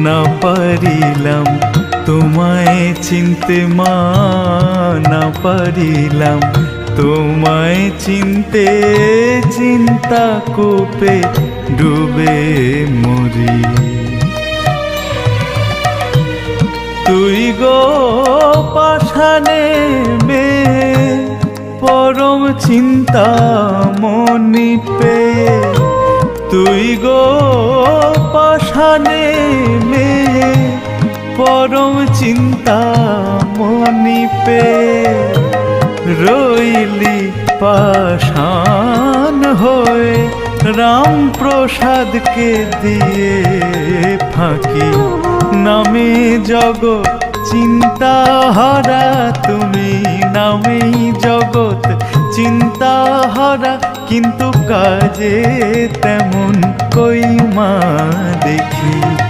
না পারিলাম তোমায় চিনতে মা, না পারিলাম তোমায় চিনতে, চিন্তা কূপে ডুবে মরি। তুই গো পাষাণে মেয়ে পরম চিন্তা মনি পেয়ে, তুই গো পাষাণে মেয়ে পরম চিন্তা মনি পেয়ে, রইলি পাষাণ হয়ে রাম প্রসাদকে দিয়ে ফাঁকি। নামে জগৎ চিন্তা হারা তুমি, নামেই জগৎ চিন্তা হারা, কিন্তু কাজে তেমন কই মা দেখি।